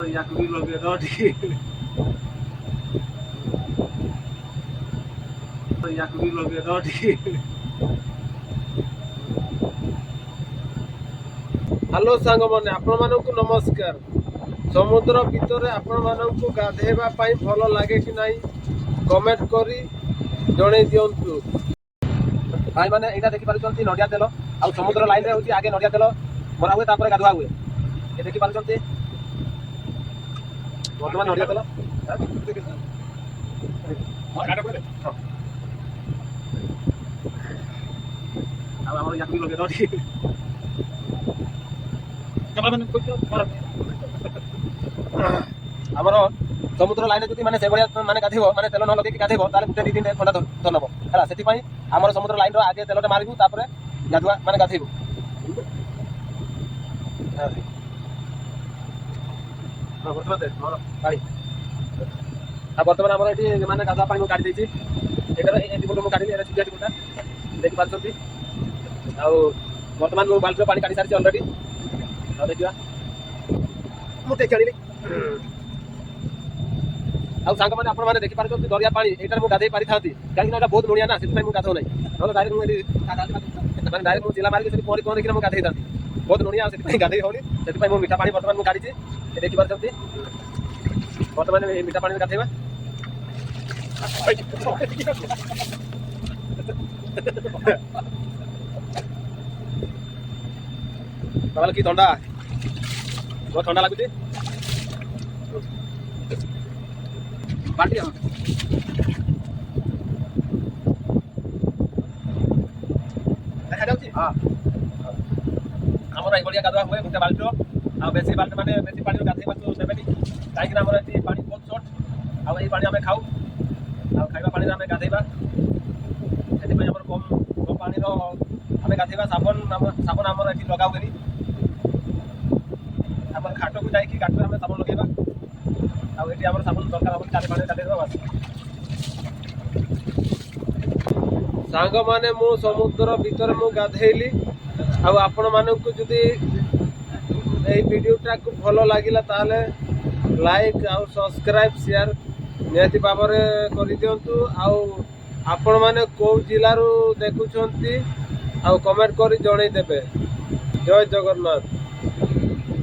ୟାକୁ ବି ଲଗେଇଦବ ଟିକେ, ୟାକୁ ବି ଲଗେଇଦବ ଟିକେ। ହ୍ୟାଲୋ ସାଙ୍ଗମାନେ, ଆପଣମାନଙ୍କୁ ନମସ୍କାର। ସମୁଦ୍ର ଭିତରେ ଆପଣମାନଙ୍କୁ ଗାଧେଇବା ପାଇଁ ଭଲ ଲାଗେ କି ନାହିଁ କମେଣ୍ଟ କରି ଜଣେଇ ଦିଅନ୍ତୁ। ଭାଇମାନେ ଏଇଟା ଦେଖିପାରୁଛନ୍ତି ନଡ଼ିଆ ତେଲ, ଆଉ ସମୁଦ୍ର ଲାଇନରେ ହେଉଛି ଆଗେ ନଡ଼ିଆ ତେଲ ମରା ହୁଏ, ତାପରେ ଗାଧୁଆ ହୁଏ। ଏ ଦେଖିପାରୁଛନ୍ତି ବର୍ତ୍ତମାନ ନଡ଼ିଆ ତେଲ। ଆଉ ଆମର ୟାକୁ ବି ଲଗେଇଦବ ଟିକେ। ଆମର ସମୁଦ୍ର ଲାଇନରେ ଯଦି ମାନେ ସେଭଳିଆ ମାନେ ଗାଧେଇବ, ମାନେ ତେଲ ନ ଲଗେଇକି ଗାଧେଇବ, ତାହେଲେ ଗୋଟେ 2 ଦିନ ଥଣ୍ଡା ଧରିବ ହେଲା। ସେଥିପାଇଁ ଆମର ସମୁଦ୍ର ଲାଇନର ଆଗେ ତେଲଟା ମାରିବୁ, ତାପରେ ଗାଧୁଆ ମାନେ ଗାଧେଇବୁ। ବର୍ତ୍ତମାନ ଆମର ଏଠି ମାନେ ଗାଧୁଆ ପାଣି ମୁଁ କାଢି ଦେଇଛି। ଏଇଟା ଏଠି ଗୋଟେ ମୁଁ କାଢିଲି, ଏଇଟା ଛୁଟିଆ ଟିପୁଟା ଦେଖିପାରୁଛନ୍ତି। ଆଉ ବର୍ତ୍ତମାନ ମୁଁ ବାଲ୍ଟିର ପାଣି କାଢି ସାରିଛି ଅଲରେଡି। ଆଉ ଦେଖିବା ମୁଁ ଟେକି ଆଣିଲି। ଆଉ ସାଙ୍ଗମାନେ ଆପଣମାନେ ଦେଖିପାରୁଛନ୍ତି ଦରିଆ ପାଣି, ଏଇଟାରେ ମୁଁ ଗାଧେଇ ପାରିଥାନ୍ତି, କାହିଁକିନା ଏଇଟା ବହୁତ ଲୁଣିଆ ନା, ସେଥିପାଇଁ ମୁଁ ଗାଧଉ ନାହିଁ। ନହେଲେ ଡାଇରେକ୍ଟ ମୁଁ ଏଠି ମାନେ ଡାଇରେକ୍ଟ ମୁଁ ଜିଲା ମାରିକି ସେଠି ପହଁରିକିନା ମୁଁ ଗାଧେଇଥାନ୍ତି। ବହୁତ ଲୁଣିଆ, ସେଥିପାଇଁ ଗାଧେଇ ହଉନି। ସେଥିପାଇଁ ମୁଁ ମିଠା ପାଣି ବର୍ତ୍ତମାନ ମୁଁ କାଢିଛି, ଦେଖିପାରୁଛନ୍ତି। ବର୍ତ୍ତମାନ ଏଇ ମିଠା ପାଣିରେ ଗାଧେଇବା। ତାହେଲେ କି ଥଣ୍ଡା, ବହୁତ ଥଣ୍ଡା ଲାଗୁଛି। ବାଲ୍ଟି ଦେଖାଯାଉଛି। ହଁ, ଆମର ଏଇଭଳିଆ ଗାଧୁଆ ହୁଏ ଗୋଟେ ବାଲ୍ଟିର। ଆଉ ବେଶୀ ବାଲ୍ଟି ମାନେ ବେଶୀ ପାଣିରେ ଗାଧେଇବାକୁ ଦେବେନି, କାହିଁକିନା ଆମର ଏଠି ପାଣି ବହୁତ ସର୍ଟ। ଆଉ ଏଇ ପାଣି ଆମେ ଖାଉ, ଆଉ ଖାଇବା ପାଣିରେ ଆମେ ଗାଧେଇବା। ସେଥିପାଇଁ ଆମର କମ୍ ପାଣିର ଆମେ ଗାଧେଇବା। ସାବୁନ ଆମର ଏଠି ଲଗା ହୁଏନି। ଆମର ଘାଟକୁ ଯାଇକି ଘାଟରେ ଆମେ ସାବୁନ ଲଗେଇବା। ଆଉ ଏଠି ଆମର ସାବୁନ ଦରକାର ହେବ, ଚାରି ପାଣିରେ ଗାଧେଇବା ବାସ୍। ସାଙ୍ଗମାନେ ମୁଁ ସମୁଦ୍ର ଭିତରେ ମୁଁ ଗାଧେଇଲି। ଆଉ ଆପଣମାନଙ୍କୁ ଯଦି ଏଇ ଭିଡ଼ିଓଟାକୁ ଭଲ ଲାଗିଲା ତାହେଲେ ଲାଇକ୍ ଆଉ ସବସ୍କ୍ରାଇବ୍ ସେୟାର ନିହାତି ଭାବରେ କରିଦିଅନ୍ତୁ। ଆଉ ଆପଣମାନେ କେଉଁ ଜିଲ୍ଲାରୁ ଦେଖୁଛନ୍ତି ଆଉ କମେଣ୍ଟ କରି ଜଣେଇଦେବେ। ଜୟ ଜଗନ୍ନାଥ।